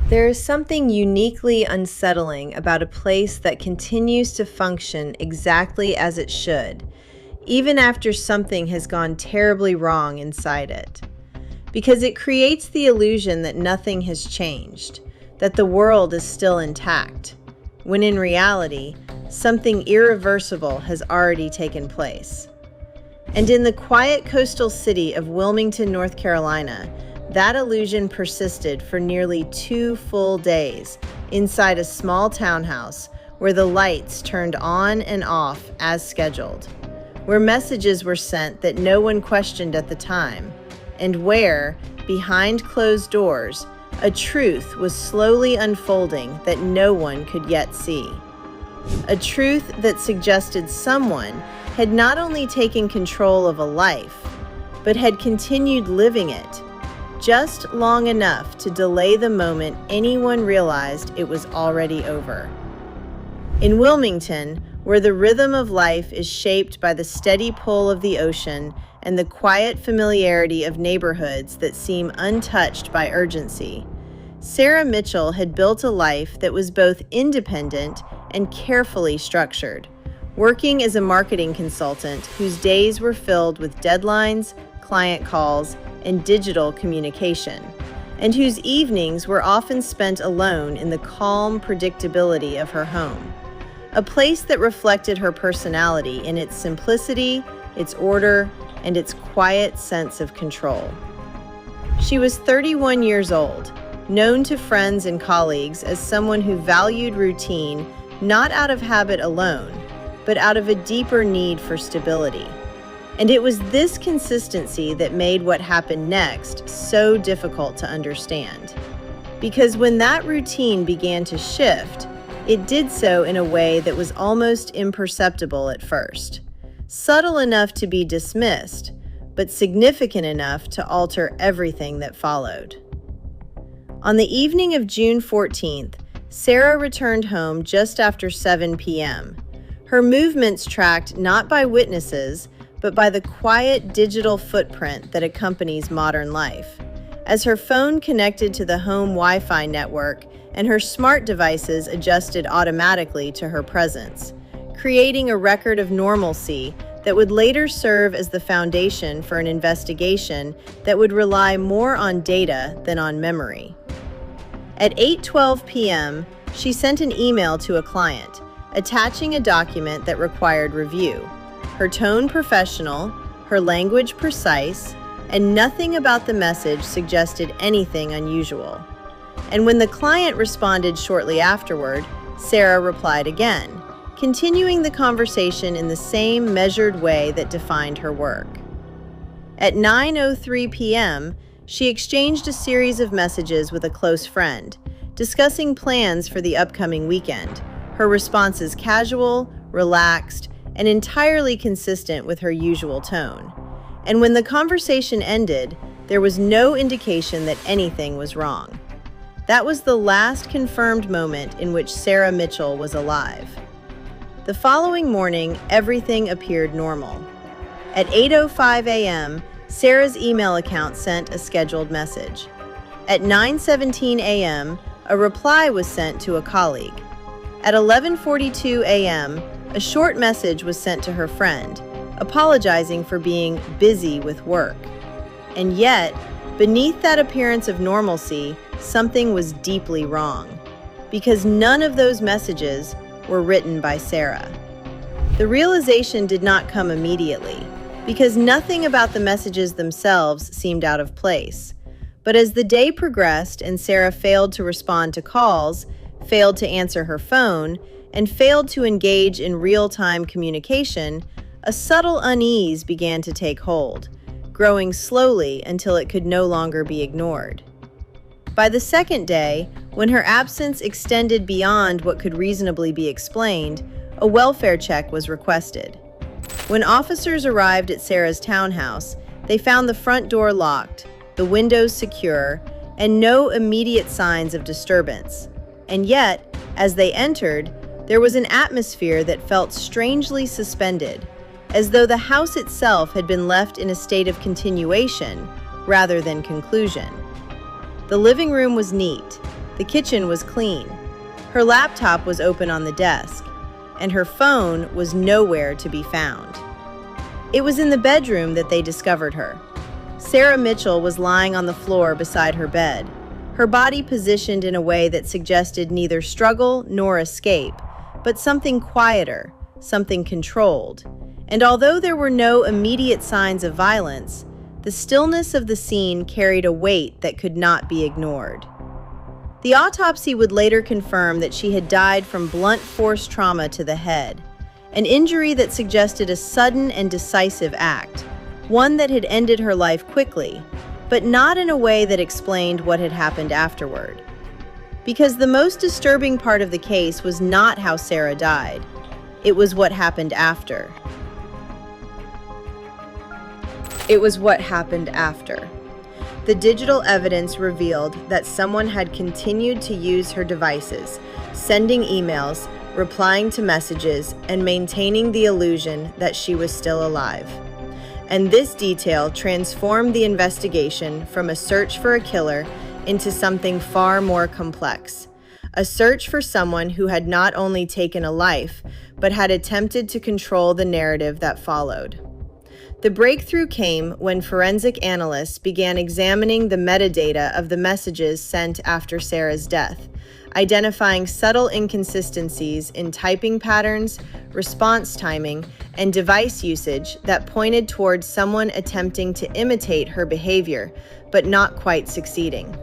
There is something uniquely unsettling about a place that continues to function exactly as it should, even after something has gone terribly wrong inside it. Because it creates the illusion that nothing has changed, that the world is still intact, when in reality, something irreversible has already taken place. And in the quiet coastal city of Wilmington, North Carolina, that illusion persisted for nearly 2 full days inside a small townhouse where the lights turned on and off as scheduled, where messages were sent that no one questioned at the time, and where, behind closed doors, a truth was slowly unfolding that no one could yet see. A truth that suggested someone had not only taken control of a life, but had continued living it, just long enough to delay the moment anyone realized it was already over. In Wilmington, where the rhythm of life is shaped by the steady pull of the ocean and the quiet familiarity of neighborhoods that seem untouched by urgency, Sarah Mitchell had built a life that was both independent and carefully structured, working as a marketing consultant whose days were filled with deadlines, client calls, and digital communication, and whose evenings were often spent alone in the calm predictability of her home, a place that reflected her personality in its simplicity, its order, and its quiet sense of control. She was 31 years old, known to friends and colleagues as someone who valued routine not out of habit alone, but out of a deeper need for stability. And it was this consistency that made what happened next so difficult to understand. Because when that routine began to shift, it did so in a way that was almost imperceptible at first. Subtle enough to be dismissed, but significant enough to alter everything that followed. On the evening of June 14th, Sarah returned home just after 7 p.m. Her movements tracked not by witnesses, but by the quiet digital footprint that accompanies modern life. As her phone connected to the home Wi-Fi network and her smart devices adjusted automatically to her presence, creating a record of normalcy that would later serve as the foundation for an investigation that would rely more on data than on memory. At 8:12 p.m., she sent an email to a client, attaching a document that required review. Her tone professional, her language precise, and nothing about the message suggested anything unusual. And when the client responded shortly afterward, Sarah replied again, continuing the conversation in the same measured way that defined her work. At 9:03 p.m., she exchanged a series of messages with a close friend, discussing plans for the upcoming weekend, her responses casual, relaxed, and entirely consistent with her usual tone. And when the conversation ended, there was no indication that anything was wrong. That was the last confirmed moment in which Sarah Mitchell was alive. The following morning, everything appeared normal. At 8:05 a.m., Sarah's email account sent a scheduled message. At 9:17 a.m., a reply was sent to a colleague. At 11:42 a.m., a short message was sent to her friend, apologizing for being busy with work. And yet, beneath that appearance of normalcy, something was deeply wrong, because none of those messages were written by Sarah. The realization did not come immediately, because nothing about the messages themselves seemed out of place. But as the day progressed and Sarah failed to respond to calls, failed to answer her phone, and failed to engage in real-time communication, a subtle unease began to take hold, growing slowly until it could no longer be ignored. By the second day, when her absence extended beyond what could reasonably be explained, a welfare check was requested. When officers arrived at Sarah's townhouse, they found the front door locked, the windows secure, and no immediate signs of disturbance. And yet, as they entered, there was an atmosphere that felt strangely suspended, as though the house itself had been left in a state of continuation rather than conclusion. The living room was neat, The kitchen was clean. Her laptop was open on the desk, and her phone was nowhere to be found. It was in the bedroom that they discovered her. Sarah Mitchell was lying on the floor beside her bed, her body positioned in a way that suggested neither struggle nor escape, but something quieter, something controlled. And although there were no immediate signs of violence, the stillness of the scene carried a weight that could not be ignored. The autopsy would later confirm that she had died from blunt force trauma to the head, an injury that suggested a sudden and decisive act, one that had ended her life quickly, but not in a way that explained what had happened afterward. Because the most disturbing part of the case was not how Sarah died, it was what happened after. It was what happened after. The digital evidence revealed that someone had continued to use her devices, sending emails, replying to messages, and maintaining the illusion that she was still alive. And this detail transformed the investigation from a search for a killer into something far more complex. A search for someone who had not only taken a life, but had attempted to control the narrative that followed. The breakthrough came when forensic analysts began examining the metadata of the messages sent after Sarah's death, identifying subtle inconsistencies in typing patterns, response timing, and device usage that pointed towards someone attempting to imitate her behavior, but not quite succeeding.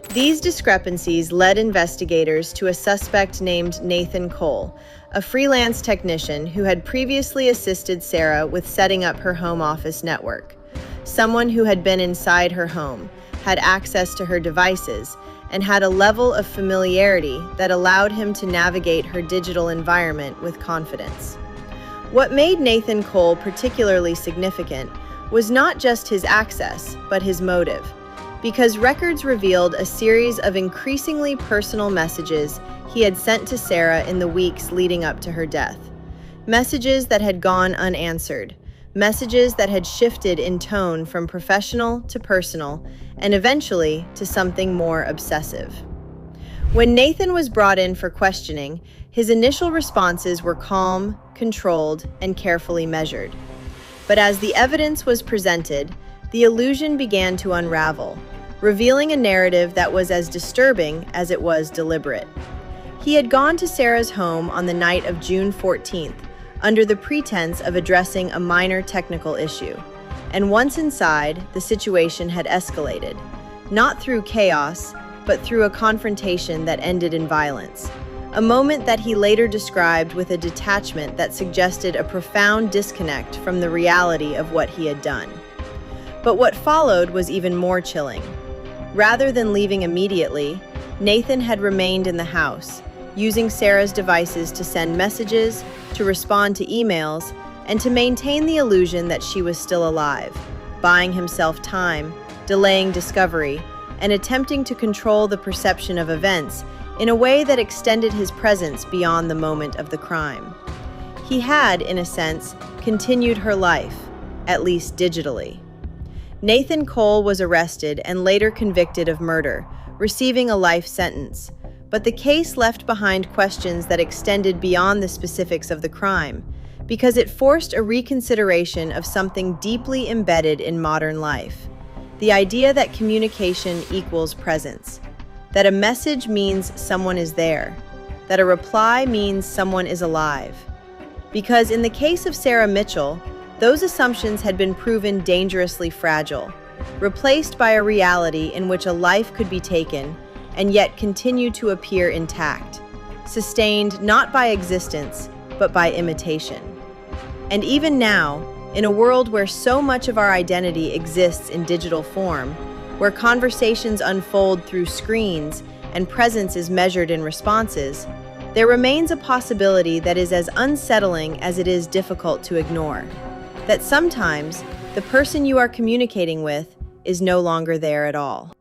These discrepancies led investigators to a suspect named Nathan Cole, a freelance technician who had previously assisted Sarah with setting up her home office network. Someone who had been inside her home, had access to her devices, and had a level of familiarity that allowed him to navigate her digital environment with confidence. What made Nathan Cole particularly significant was not just his access, but his motive, because records revealed a series of increasingly personal messages he had sent to Sarah in the weeks leading up to her death. Messages that had gone unanswered, messages that had shifted in tone from professional to personal, and eventually to something more obsessive. When Nathan was brought in for questioning, his initial responses were calm, controlled, and carefully measured. But as the evidence was presented, the illusion began to unravel, revealing a narrative that was as disturbing as it was deliberate. He had gone to Sarah's home on the night of June 14th, under the pretense of addressing a minor technical issue. And once inside, the situation had escalated, not through chaos, but through a confrontation that ended in violence. A moment that he later described with a detachment that suggested a profound disconnect from the reality of what he had done. But what followed was even more chilling. Rather than leaving immediately, Nathan had remained in the house, using Sarah's devices to send messages, to respond to emails, and to maintain the illusion that she was still alive, buying himself time, delaying discovery, and attempting to control the perception of events in a way that extended his presence beyond the moment of the crime. He had, in a sense, continued her life, at least digitally. Nathan Cole was arrested and later convicted of murder, receiving a life sentence. But the case left behind questions that extended beyond the specifics of the crime, because it forced a reconsideration of something deeply embedded in modern life. The idea that communication equals presence, that a message means someone is there, that a reply means someone is alive. Because in the case of Sarah Mitchell, those assumptions had been proven dangerously fragile, replaced by a reality in which a life could be taken and yet continue to appear intact, sustained not by existence, but by imitation. And even now, in a world where so much of our identity exists in digital form, where conversations unfold through screens and presence is measured in responses, there remains a possibility that is as unsettling as it is difficult to ignore. That sometimes the person you are communicating with is no longer there at all.